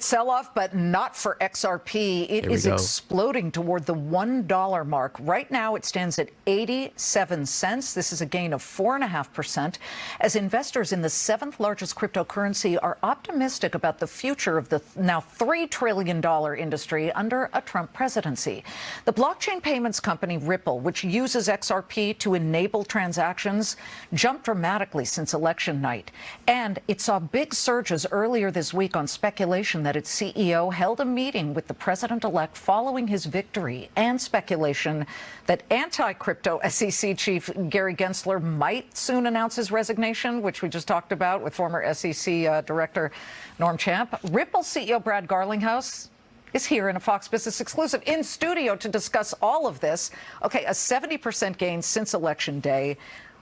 Sell-off, but not for XRP. It is exploding toward the $1 mark. Right now, it stands at 87 cents. This is a gain of 4.5%, as investors in the seventh largest cryptocurrency are optimistic about the future of the now $3 trillion industry under a Trump presidency. The blockchain payments company Ripple, which uses XRP to enable transactions, jumped dramatically since election night. And it saw big surges earlier this week on speculation that its CEO held a meeting with the president-elect following his victory, and speculation that anti-crypto SEC chief Gary Gensler might soon announce his resignation, which we just talked about with former SEC Director Norm Champ. Ripple CEO Brad Garlinghouse is here in a Fox Business exclusive in studio to discuss all of this. Okay, a 70% gain since Election Day.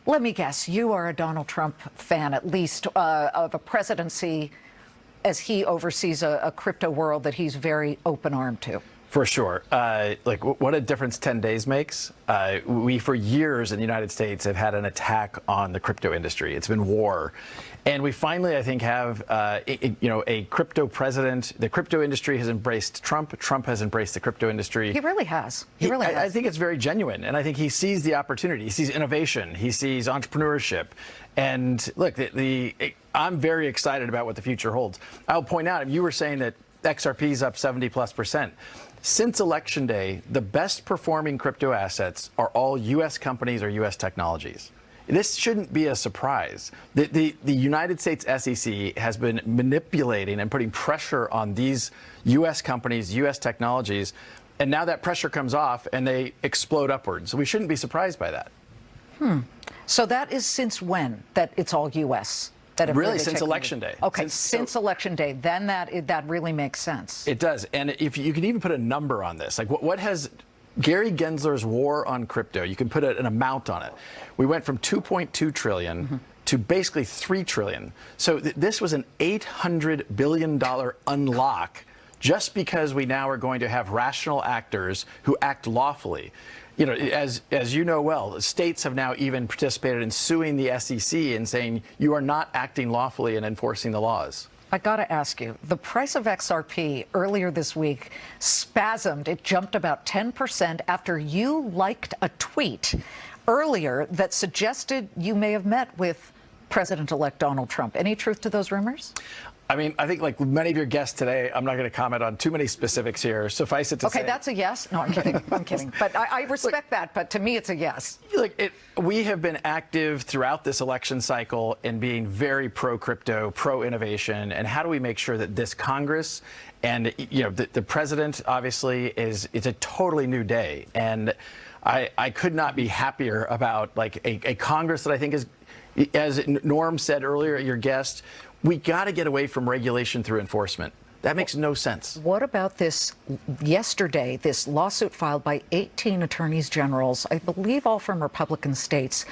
Let me guess, you are a Donald Trump fan, at least, of a presidency as he oversees a crypto world that he's very open-armed to. For sure. Like, what a difference 10 days makes. We, for years in the United States, have had an attack on the crypto industry. It's been war. And we finally, I think, have, a crypto president. The crypto industry has embraced Trump. Trump has embraced the crypto industry. He really has. He really has. I think it's very genuine. And I think he sees the opportunity. He sees innovation. He sees entrepreneurship. And look, I'm very excited about what the future holds. I'll point out, you were saying that XRP is up 70+%. Since Election Day, the best performing crypto assets are all U.S. companies or U.S. technologies. This shouldn't be a surprise. The United States SEC has been manipulating and putting pressure on these U.S. companies, U.S. technologies, and now that pressure comes off and they explode upwards. So we shouldn't be surprised by that. So that is since when that it's all U.S.? That really since Election Day. Okay, since Election Day, then that really makes sense. It does, and if you could even put a number on this, like what has Gary Gensler's war on crypto? You can put an amount on it. We went from 2.2 trillion to basically 3 trillion. So this was an $800 billion unlock, just because we now are going to have rational actors who act lawfully. You know, as you know well, states have now even participated in suing the SEC and saying you are not acting lawfully and enforcing the laws. I got to ask you, the price of XRP earlier this week spasmed. It jumped about 10% after you liked a tweet earlier that suggested you may have met with President-elect Donald Trump. Any truth to those rumors? I mean, I think like many of your guests today, I'm not going to comment on too many specifics here. Suffice it to say. Okay, that's a yes. No, I'm kidding. I'm kidding. But I respect that. But to me, it's a yes. We have been active throughout this election cycle in being very pro-crypto, pro-innovation. And how do we make sure that this Congress and, the president, obviously, it's a totally new day. And I could not be happier about like a Congress that I think is, as Norm said earlier, your guest, we got to get away from regulation through enforcement. That makes no sense. What about this yesterday, this lawsuit filed by 18 attorneys generals, I believe all from Republican states,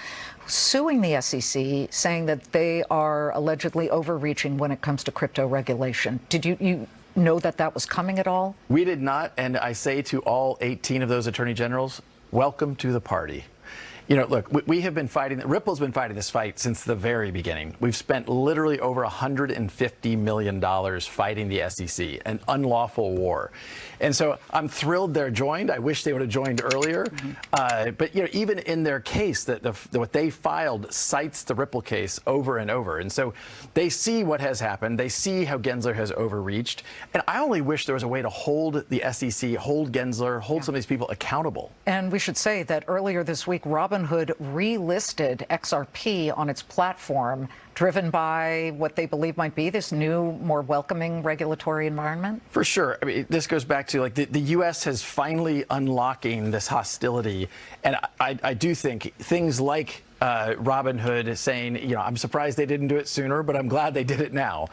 suing the SEC, saying that they are allegedly overreaching when it comes to crypto regulation? Did you know that was coming at all? We did not. And I say to all 18 of those attorney generals, welcome to the party. Look, we have been fighting, Ripple's been fighting this fight since the very beginning. We've spent literally over $150 million fighting the SEC, an unlawful war. And so I'm thrilled they're joined. I wish they would have joined earlier. But, even in their case, what they filed cites the Ripple case over and over. And so they see what has happened. They see how Gensler has overreached. And I only wish there was a way to hold the SEC, hold Gensler, hold some of these people accountable. And we should say that earlier this week, Robinhood relisted XRP on its platform, driven by what they believe might be this new, more welcoming regulatory environment? For sure. I mean, this goes back to like the U.S. has finally unlocking this hostility. And I do think things like Robinhood saying, I'm surprised they didn't do it sooner, but I'm glad they did it now.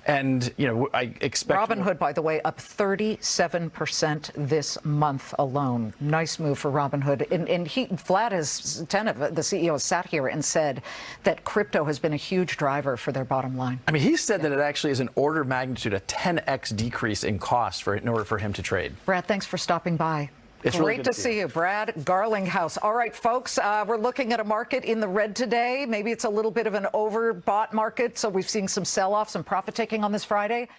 And, I expect Robinhood, by the way, up 37% this month alone. Nice move for Robinhood. And Vlad Tenev, the CEO, sat here and said that crypto has been a huge driver for their bottom line. I mean, he said that it actually is an order of magnitude, a 10x decrease in cost in order for him to trade. Brad, thanks for stopping by. It's Great really to see you, Brad Garlinghouse. All right, folks, we're looking at a market in the red today. Maybe it's a little bit of an overbought market, so we've seen some sell-off, some profit taking on this Friday.